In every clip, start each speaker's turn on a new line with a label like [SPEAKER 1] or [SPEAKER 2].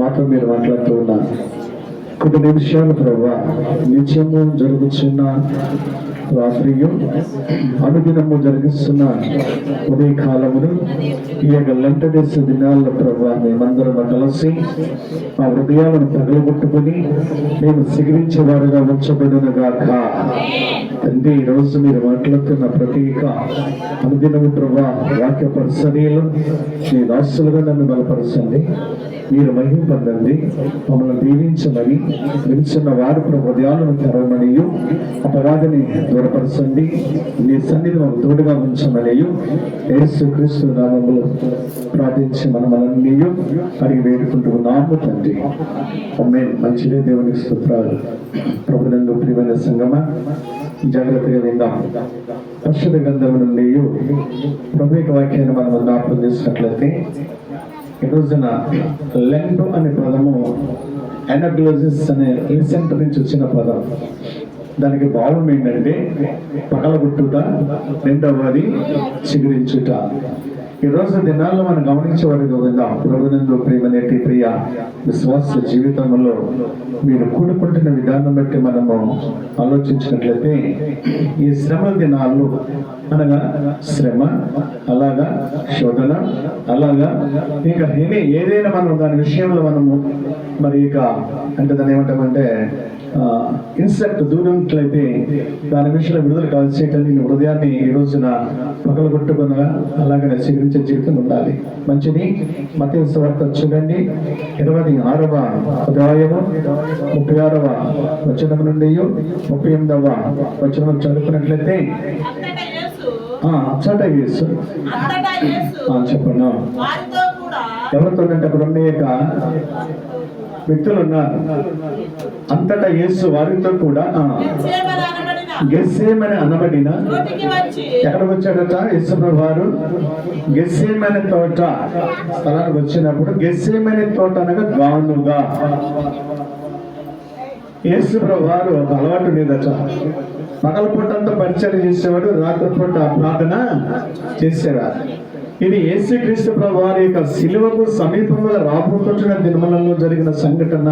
[SPEAKER 1] మాతో మీరు మాట్లాడుతూ ఉన్నారు. కొన్ని నిమిషాలు ప్రభువా, నిత్యము జరుగుతున్న రాత్రియు అనుదినము జరిగిస్తున్న ఉదయకాలమును ఈ యొక్క లంటడేస్ దినాల్లో ప్రభువా, మేమందరం కలిసి మా హృదయాలను పగలగొట్టుకుని మేము సిగిరించేవారుగా ఉంచబడును గాక. తండ్రి, ఈరోజు మీరు మాట్లాడుతున్న ప్రత్యేక అనుదినము ప్రభా వాక్య పరిసరీలు మీ దాసులుగా నన్ను బలపరచండి, మీరు మహిమ పొందండి, మమ్మల్ని దీవించమని, నిలుచున్న వారు హృదయాలను తెరవమనియు, అపరాధిని దూరపరచండి, నీ సన్నిధి మాకు తోడుగా ఉంచమనియు యేసుక్రీస్తు నామములో ప్రార్థించి మనమలన్నీ అడిగి వేడుకుంటున్నాము తండ్రి. ఆమేన్. మంచిదే, దేవునికి స్తోత్రాలు. ప్రభునందు ప్రియమైన సంగమా, జాగ్రత్తగా విందాం. పరిశుద్ధ గ్రంథం నుండి ప్రభు యొక్క వాక్యాన్ని మనం జ్ఞాపకం చేసినట్లయితే, ఈ రోజున లెంట్ అనే పదము ఎనగ్లోజిస్ అనే లిసెంట్ నుంచి వచ్చిన పదం. దానికి భావం ఏంటంటే పగలగొట్టుట, రెండవది చిగురించుట. ఈ రోజు దినాల్లో మనం గమనించే వరకు విందాం. ప్రభునందు ప్రియమనేటి ప్రియ విశ్వాస జీవితంలో మీరు కూడుకుంటున్న విధానం బట్టి మనము ఆలోచించినట్లయితే, ఈ శ్రమ దినాలు అనగా శ్రమ, అలాగా శోధన, అలాగా ఇంకా ఏదైనా మనం దాని విషయంలో మనము మరి ఇక అంటే దాన్ని ఏమంటామంటే ఇన్సెక్ట్ దూరంట్లయితే దాని విషయంలో విడుదల కాల్చేయటాన్ని హృదయాన్ని ఈ రోజున పగలగొట్టుకునగా అలాగనే స్వీకరించే జీవితం ఉండాలి. మంచిది. మత్తయి సువార్త చూడండి, 26వ అధ్యాయము 36వ వచనం నుండి 38వ వచనం చదువుకున్నట్లయితే, అచ్చట యేసు చెప్పండి. ఎవరితోనంటే అక్కడ అనేక వ్యక్తులు ఉన్నారు. అంతటా యేసు వారితో కూడా గెత్సేమనే అనబడిన ఎక్కడికి వచ్చాడట? యేసుప్రభు వారు గెత్సేమనే తోట స్థలానికి వచ్చినప్పుడు, గెత్సేమనే తోట అనగా గానుగా. యేసుప్రభు వారు ఒక అలవాటు లేదట. పగలపూట అంతా పరిచయం చేసేవాడు, రాత్రిపూట ప్రార్థన చేసేవాడు. ఇది యేసుక్రీస్తు ప్రభు వారి యొక్క శిలువకు సమీపంలో రాబోతున్న దినములలో జరిగిన సంఘటన.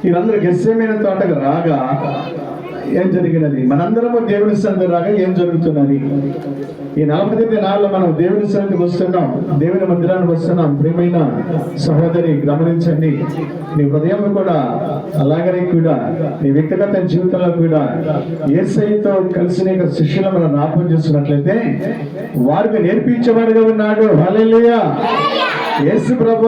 [SPEAKER 1] వీరందరూ గెత్సేమనే తోటకు రాగా ఏం జరిగినది? మనందరము దేవుని సన్నిధికి రాగా ఏం జరుగుతున్నది? ఈ 40 దినాల్లో మనం దేవుని సన్నిధికి వస్తున్నాం, దేవుని మందిరానికి వస్తున్నాం. ప్రియమైన సహోదరి, గమనించండి, నీ హృదయం కూడా అలాగనే కూడా నీ వ్యక్తిగత జీవితంలో కూడా యేసయ్యతో కలిసి నీకు శిష్యులను మనం జ్ఞాపకం చేస్తున్నట్లయితే వారికి నేర్పించేవాడుగా ఉన్నాడు. హల్లెలూయా. యేసు ప్రభు